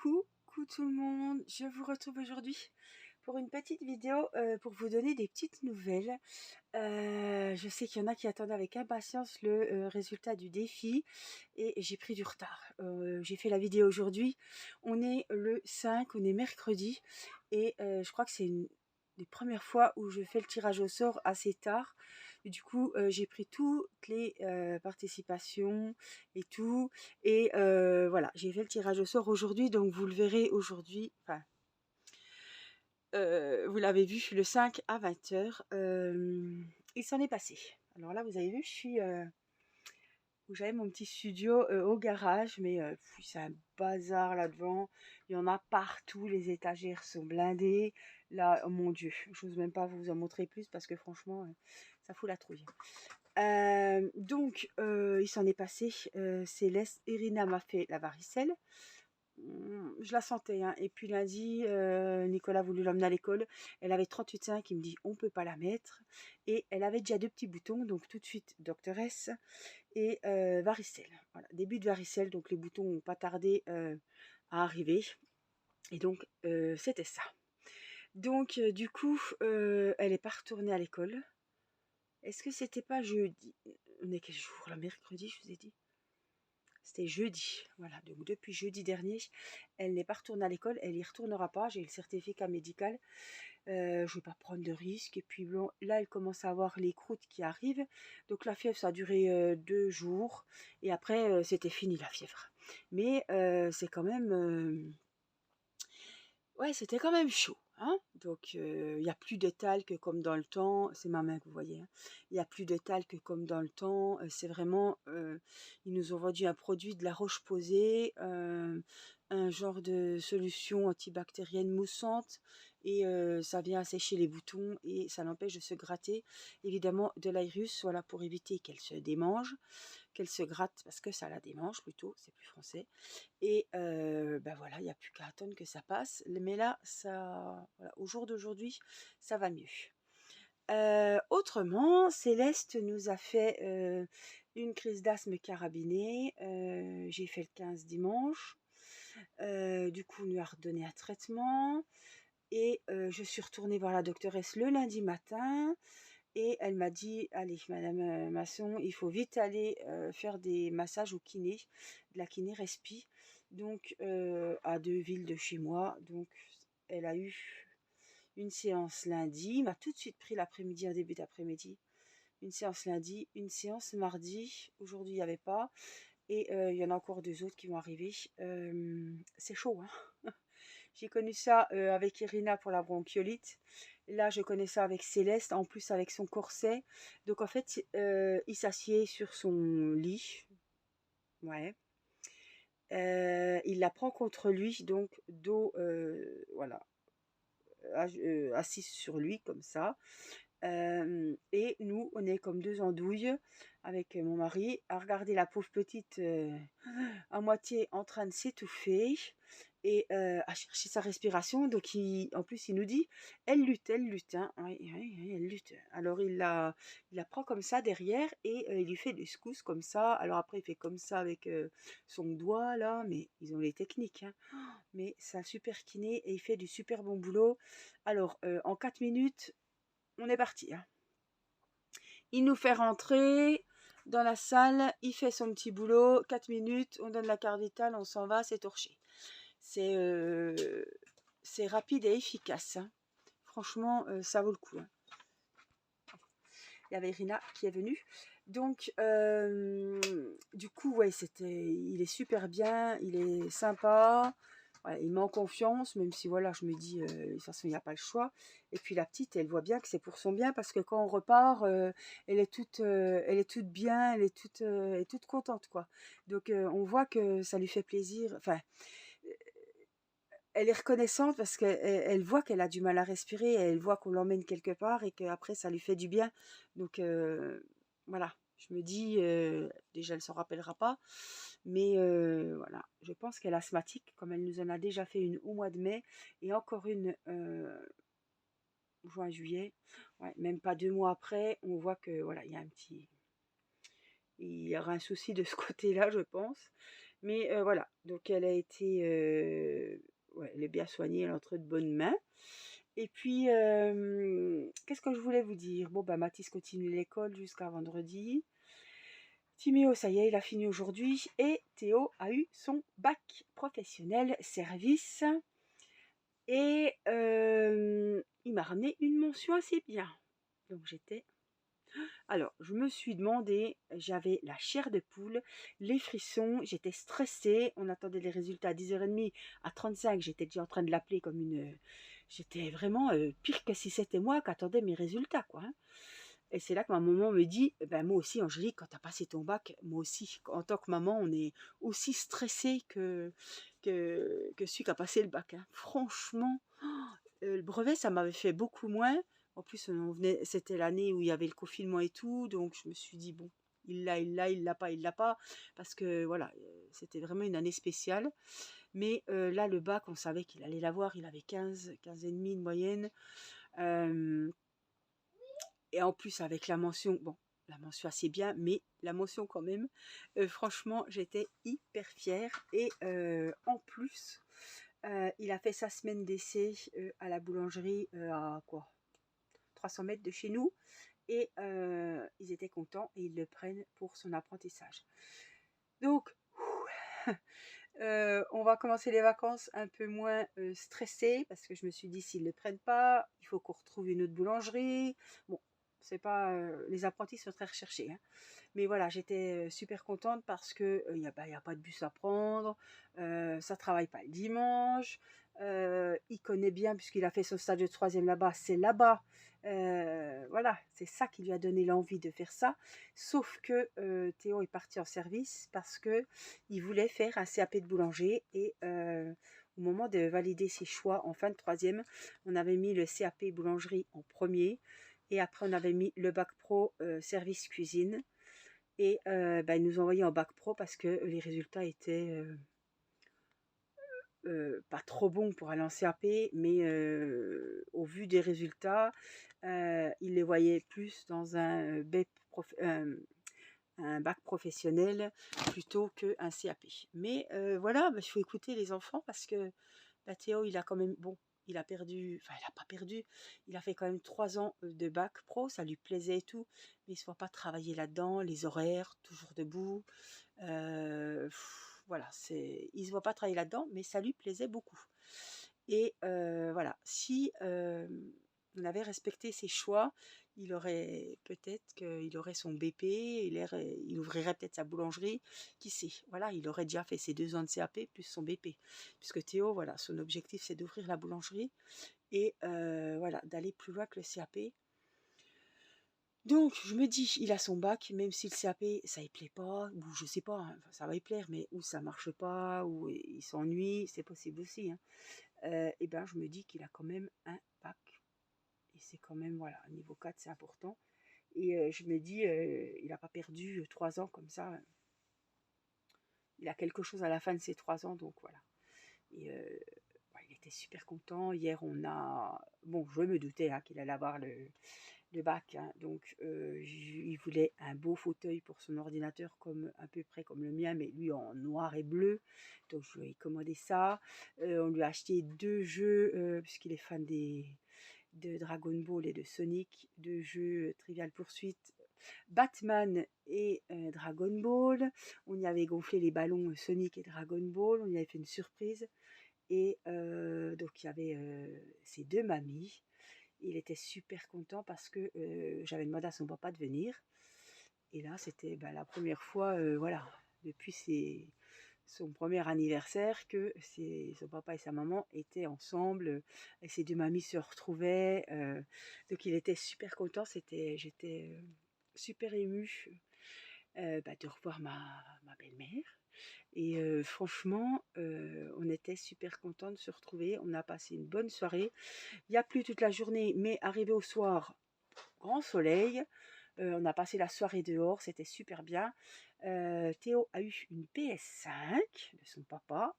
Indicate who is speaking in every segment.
Speaker 1: Coucou tout le monde, je vous retrouve aujourd'hui pour une petite vidéo pour vous donner des petites nouvelles. Je sais qu'il y en a qui attendent avec impatience le résultat du défi et j'ai pris du retard. J'ai fait la vidéo aujourd'hui, on est le 5, on est mercredi et je crois que c'est une des premières fois où je fais le tirage au sort assez tard. Et du coup, j'ai pris toutes les participations et tout. Et voilà, j'ai fait le tirage au sort aujourd'hui, donc vous le verrez aujourd'hui. Enfin, vous l'avez vu, le 5 à 20h. Il s'en est passé. Alors là, vous avez vu, je suis où j'avais mon petit studio au garage, mais c'est un bazar là devant. Il y en a partout, les étagères sont blindées. Là, oh mon Dieu, j'ose même pas vous en montrer plus parce que franchement, ça fout la trouille. Donc, il s'en est passé. Céleste, Irina m'a fait la varicelle. Je la sentais, hein. Et puis lundi, Nicolas a voulu l'emmener à l'école. Elle avait 38,5. Il me dit on peut pas la mettre. Et elle avait déjà 2 petits boutons, donc tout de suite doctoresse et varicelle. Voilà, début de varicelle, donc les boutons n'ont pas tardé à arriver. Et donc c'était ça. Donc du coup, elle n'est pas retournée à l'école. Est-ce que c'était pas jeudi? On est quel jour là? Mercredi, je vous ai dit. C'était jeudi, voilà. Donc depuis jeudi dernier, elle n'est pas retournée à l'école. Elle y retournera pas. J'ai le certificat médical. Je ne vais pas prendre de risques. Et puis bon, là, elle commence à avoir les croûtes qui arrivent. Donc la fièvre, ça a duré 2 jours. Et après, c'était fini la fièvre. Mais c'est quand même... ouais, c'était quand même chaud. Hein. Donc il n'y a plus de talc comme dans le temps. C'est ma main que vous voyez. Hein. Il n'y a plus de talc comme dans le temps. C'est vraiment... ils nous ont vendu un produit de la roche posée. Un genre de solution antibactérienne moussante et ça vient assécher les boutons et ça l'empêche de se gratter. Évidemment de l'aérus, voilà, pour éviter qu'elle se démange, qu'elle se gratte parce que ça la démange plutôt, c'est plus français. Et ben voilà, il n'y a plus qu'à attendre que ça passe. Mais là, ça, voilà, au jour d'aujourd'hui, ça va mieux. Autrement, Céleste nous a fait une crise d'asthme carabinée. J'ai fait le 15 dimanche. Du coup, on lui a redonné un traitement. Et je suis retournée voir la doctoresse le lundi matin. Et elle m'a dit, allez, Madame Masson, il faut vite aller faire des massages au kiné, de la kiné respi. Donc, à 2 villes de chez moi. Donc, elle a eu une séance lundi. Il m'a tout de suite pris l'après-midi, en début d'après-midi. Une séance lundi, une séance mardi. Aujourd'hui, il n'y avait pas. Et il y en a encore 2 autres qui vont arriver. C'est chaud, hein. J'ai connu ça avec Irina pour la bronchiolite. Là, je connais ça avec Céleste, en plus avec son corset. Donc en fait, il s'assied sur son lit. Ouais. Il la prend contre lui, donc dos, voilà, assise sur lui comme ça. Et nous, on est comme 2 andouilles avec mon mari à regarder la pauvre petite à moitié en train de s'étouffer et à chercher sa respiration. Donc en plus, il nous dit, elle lutte, hein. Oui, oui, oui, elle lutte. Alors il la prend comme ça derrière et il lui fait des secousses comme ça. Alors après, il fait comme ça avec son doigt là, mais ils ont les techniques, hein. Mais c'est un super kiné et il fait du super bon boulot. Alors en 4 minutes, on est parti, hein. Il nous fait rentrer dans la salle, il fait son petit boulot, 4 minutes, on donne la carte vitale, on s'en va, c'est torché. C'est rapide et efficace, hein. Franchement, ça vaut le coup, hein. Il y avait Irina qui est venue. Donc, du coup, ouais, il est super bien, il est sympa. Ouais, il met en confiance, même si voilà, je me dis, de toute façon, il n'y a pas le choix. Et puis la petite, elle voit bien que c'est pour son bien, parce que quand on repart, elle est toute bien, elle est toute contente, quoi. Donc on voit que ça lui fait plaisir. Enfin, elle est reconnaissante parce qu'elle voit qu'elle a du mal à respirer, et elle voit qu'on l'emmène quelque part et qu'après ça lui fait du bien. Donc voilà, je me dis, déjà elle s'en rappellera pas, mais voilà, je pense qu'elle est asthmatique, comme elle nous en a déjà fait une au mois de mai et encore une juin, juillet. Ouais, même pas 2 mois après, on voit que voilà, il y a un petit... Il y aura un souci de ce côté-là, je pense. Mais voilà, donc elle a été, ouais, elle est bien soignée, elle est entre de bonnes mains. Et puis, qu'est-ce que je voulais vous dire? Bon, bah, Mathis continue l'école jusqu'à vendredi. Timéo, ça y est, il a fini aujourd'hui. Et Théo a eu son bac professionnel service. Et il m'a ramené une mention assez bien. Donc j'étais... Alors, je me suis demandé, j'avais la chair de poule, les frissons, j'étais stressée. On attendait les résultats à 10h30, à 35, j'étais déjà en train de l'appeler comme une... J'étais vraiment pire que si c'était moi qui attendais mes résultats, quoi, hein. Et c'est là que ma maman me dit, ben moi aussi Angélique, quand tu as passé ton bac, moi aussi, en tant que maman, on est aussi stressé que celui qui a passé le bac, hein. Franchement, le brevet, ça m'avait fait beaucoup moins. En plus, c'était l'année où il y avait le confinement et tout, donc je me suis dit, bon, il l'a pas, il l'a pas, parce que voilà, c'était vraiment une année spéciale. Mais là, le bac, on savait qu'il allait l'avoir, il avait 15 et demi de moyenne. Euh, et en plus, avec la mention, bon, la mention assez bien, mais la mention quand même, franchement, j'étais hyper fière. Et en plus, il a fait sa semaine d'essai à la boulangerie à quoi 300 mètres de chez nous. Et ils étaient contents et ils le prennent pour son apprentissage. Donc, on va commencer les vacances un peu moins stressés parce que je me suis dit s'ils ne le prennent pas, il faut qu'on retrouve une autre boulangerie. Bon, c'est pas les apprentis sont très recherchés, hein. Mais voilà, j'étais super contente parce que y a pas de bus à prendre, ça travaille pas le dimanche, il connaît bien puisqu'il a fait son stage de troisième là-bas, c'est là-bas. Voilà, c'est ça qui lui a donné l'envie de faire ça. Sauf que Théo est parti en service parce que il voulait faire un CAP de boulanger et au moment de valider ses choix en fin de troisième, on avait mis le CAP boulangerie en premier et après on avait mis le bac pro service cuisine. Et ils nous ont envoyé en bac pro parce que les résultats étaient pas trop bons pour aller en CAP, mais au vu des résultats, ils les voyaient plus dans un bac professionnel plutôt qu'un CAP. Mais voilà, il faut écouter les enfants parce que Théo, il a quand même, bon, il a perdu, enfin, il n'a pas perdu, il a fait quand même 3 ans de bac pro, ça lui plaisait et tout, mais il ne se voit pas travailler là-dedans, les horaires, toujours debout. Voilà, il ne se voit pas travailler là-dedans, mais ça lui plaisait beaucoup. Et voilà, si on avait respecté ses choix, il aurait peut-être qu'il aurait son BP, il ouvrirait peut-être sa boulangerie, qui sait. Voilà, il aurait déjà fait ses 2 ans de CAP plus son BP. Puisque Théo, voilà, son objectif c'est d'ouvrir la boulangerie et voilà, d'aller plus loin que le CAP. Donc je me dis, il a son bac, même si le CAP ça ne plaît pas, ou je sais pas, hein, ça va y plaire, mais ou ça marche pas, ou il s'ennuie, c'est possible aussi, hein. Et ben je me dis qu'il a quand même un bac. Et c'est quand même, voilà, niveau 4 c'est important. Et je me dis, il n'a pas perdu 3 ans comme ça. Il a quelque chose à la fin de ces 3 ans, donc voilà. Et ouais, il était super content. Hier, on a... Bon, je me doutais hein, qu'il allait avoir le bac, hein. Donc, il voulait un beau fauteuil pour son ordinateur, comme à peu près comme le mien, mais lui en noir et bleu. Donc, je lui ai commandé ça. On lui a acheté 2 jeux, puisqu'il est fan de Dragon Ball et de Sonic, 2 jeux Trivial Pursuit, Batman et Dragon Ball. On y avait gonflé les ballons Sonic et Dragon Ball. On y avait fait une surprise. Et donc, il y avait ces 2 mamies. Il était super content parce que j'avais demandé à son papa de venir. Et là, c'était la première fois, voilà, depuis son premier anniversaire, que son papa et sa maman étaient ensemble, et ses 2 mamies se retrouvaient. Donc il était super content, j'étais super émue de revoir ma belle-mère. Et franchement, on était super contents de se retrouver. On a passé une bonne soirée. Il n'y a plu toute la journée, mais arrivé au soir, grand soleil. On a passé la soirée dehors, c'était super bien. Théo a eu une PS5 de son papa,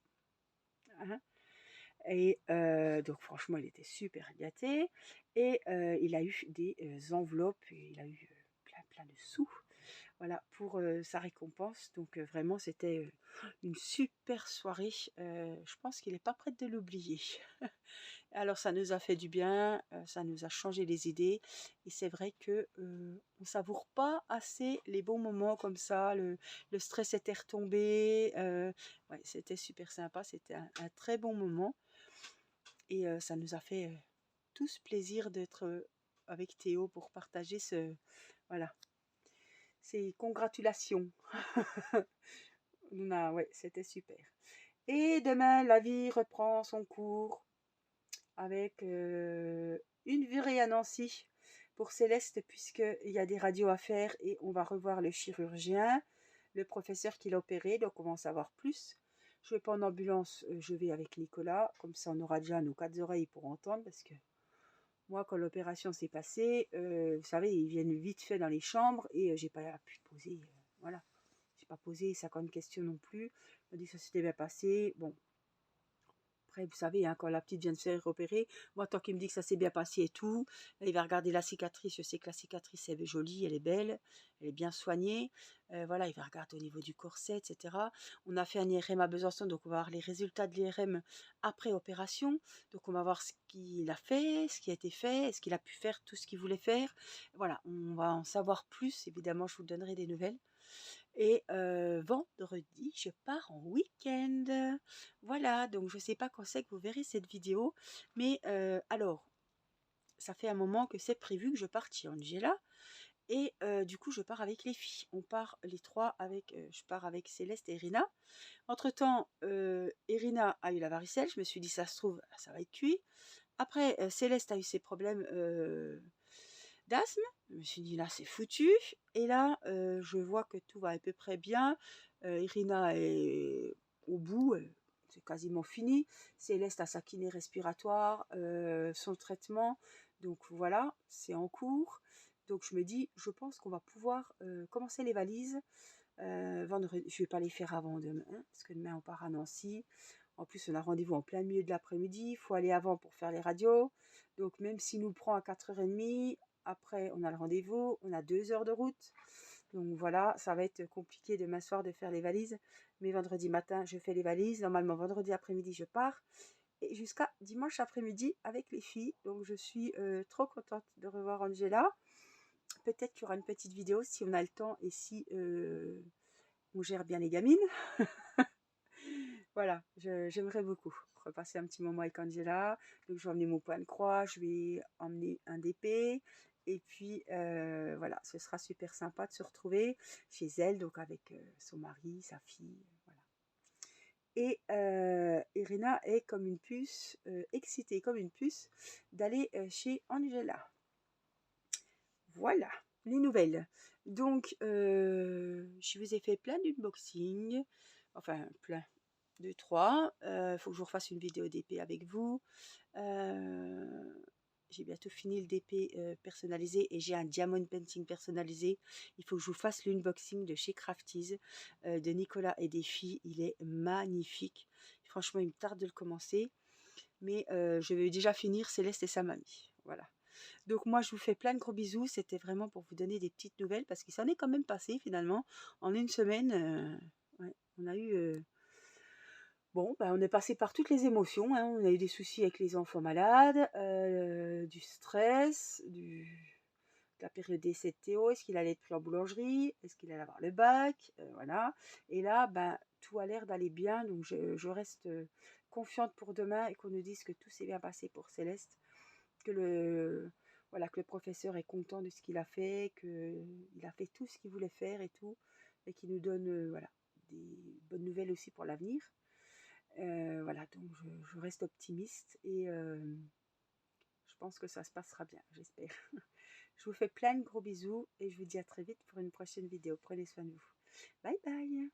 Speaker 1: hein. Et donc franchement, il était super gâté. Et il a eu des enveloppes, il a eu plein de sous voilà, pour sa récompense. Donc vraiment, c'était une super soirée. Je pense qu'il n'est pas prêt de l'oublier. Alors ça nous a fait du bien, ça nous a changé les idées et c'est vrai que, on savoure pas assez les bons moments comme ça, le stress était retombé, ouais, c'était super sympa, c'était un très bon moment et ça nous a fait, tous plaisir d'être, avec Théo pour partager ce voilà, ces congratulations. Ouais, c'était super et demain, la vie reprend son cours. Avec une virée à Nancy pour Céleste puisqu'il y a des radios à faire et on va revoir le chirurgien, le professeur qui l'a opéré, donc on va en savoir plus. Je vais pas en ambulance, je vais avec Nicolas, comme ça on aura déjà nos 4 oreilles pour entendre parce que moi quand l'opération s'est passée, vous savez, ils viennent vite fait dans les chambres et j'ai pas pu poser, voilà, j'ai pas posé 50 questions non plus. On m'a dit que ça s'était bien passé, bon. Après, vous savez, hein, quand la petite vient de se faire opérer, moi, tant qu'il me dit que ça s'est bien passé et tout, là, il va regarder la cicatrice. Je sais que la cicatrice, elle est jolie, elle est belle, elle est bien soignée. Voilà, il va regarder au niveau du corset, etc. On a fait un IRM à Besançon, donc on va voir les résultats de l'IRM après opération. Donc on va voir ce qu'il a fait, ce qui a été fait, est-ce qu'il a pu faire tout ce qu'il voulait faire. Voilà, on va en savoir plus. Évidemment, je vous donnerai des nouvelles. Et vendredi, je pars en week-end. Voilà, donc je ne sais pas quand c'est que vous verrez cette vidéo. Mais alors, ça fait un moment que c'est prévu que je parte chez Angela. Et du coup, je pars avec les filles. On part les trois avec... je pars avec Céleste et Irina. Entre-temps, Irina a eu la varicelle. Je me suis dit, ça se trouve, ça va être cuit. Après, Céleste a eu ses problèmes d'asthme. Je me suis dit, là, c'est foutu. Et là, je vois que tout va à peu près bien. Irina est au bout, c'est quasiment fini. Céleste a sa kiné respiratoire, son traitement. Donc voilà, c'est en cours. Donc je me dis, je pense qu'on va pouvoir commencer les valises vendredi. Je ne vais pas les faire avant demain, parce que demain on part à Nancy. En plus, on a rendez-vous en plein milieu de l'après-midi. Il faut aller avant pour faire les radios. Donc, même s'il nous prend à 4h30, après, on a le rendez-vous. On a 2 heures de route. Donc, voilà, ça va être compliqué demain soir de faire les valises. Mais vendredi matin, je fais les valises. Normalement, vendredi après-midi, je pars. Et jusqu'à dimanche après-midi avec les filles. Donc, je suis trop contente de revoir Angela. Peut-être qu'il y aura une petite vidéo si on a le temps et si on gère bien les gamines. Voilà, j'aimerais beaucoup repasser un petit moment avec Angela. Donc, je vais emmener mon point de croix, je vais emmener un DP. Et puis, voilà, ce sera super sympa de se retrouver chez elle, donc avec son mari, sa fille, voilà. Et Irina est comme une puce, excitée comme une puce d'aller chez Angela. Voilà, les nouvelles. Donc, je vous ai fait plein d'unboxing, enfin plein, 2, 3. Faut que je vous refasse une vidéo d'épée avec vous. J'ai bientôt fini le DP personnalisé et j'ai un diamond painting personnalisé. Il faut que je vous fasse l'unboxing de chez Crafties de Nicolas et des filles. Il est magnifique. Franchement, il me tarde de le commencer. Mais je vais déjà finir Céleste et sa mamie. Voilà. Donc moi, je vous fais plein de gros bisous. C'était vraiment pour vous donner des petites nouvelles parce qu'il s'en est quand même passé finalement. En une semaine, ouais, on a eu... Bon, bah, on est passé par toutes les émotions, hein. On a eu des soucis avec les enfants malades, du stress, de la période d'essai de Théo. Est-ce qu'il allait être pris en boulangerie? Est-ce qu'il allait avoir le bac? Voilà. Et là, ben, tout a l'air d'aller bien. Donc, je reste confiante pour demain et qu'on nous dise que tout s'est bien passé pour Céleste. Voilà, que le professeur est content de ce qu'il a fait, qu'il a fait tout ce qu'il voulait faire et tout. Et qu'il nous donne voilà, des bonnes nouvelles aussi pour l'avenir. Voilà, donc je reste optimiste et je pense que ça se passera bien, j'espère. Je vous fais plein de gros bisous et je vous dis à très vite pour une prochaine vidéo. Prenez soin de vous. Bye bye!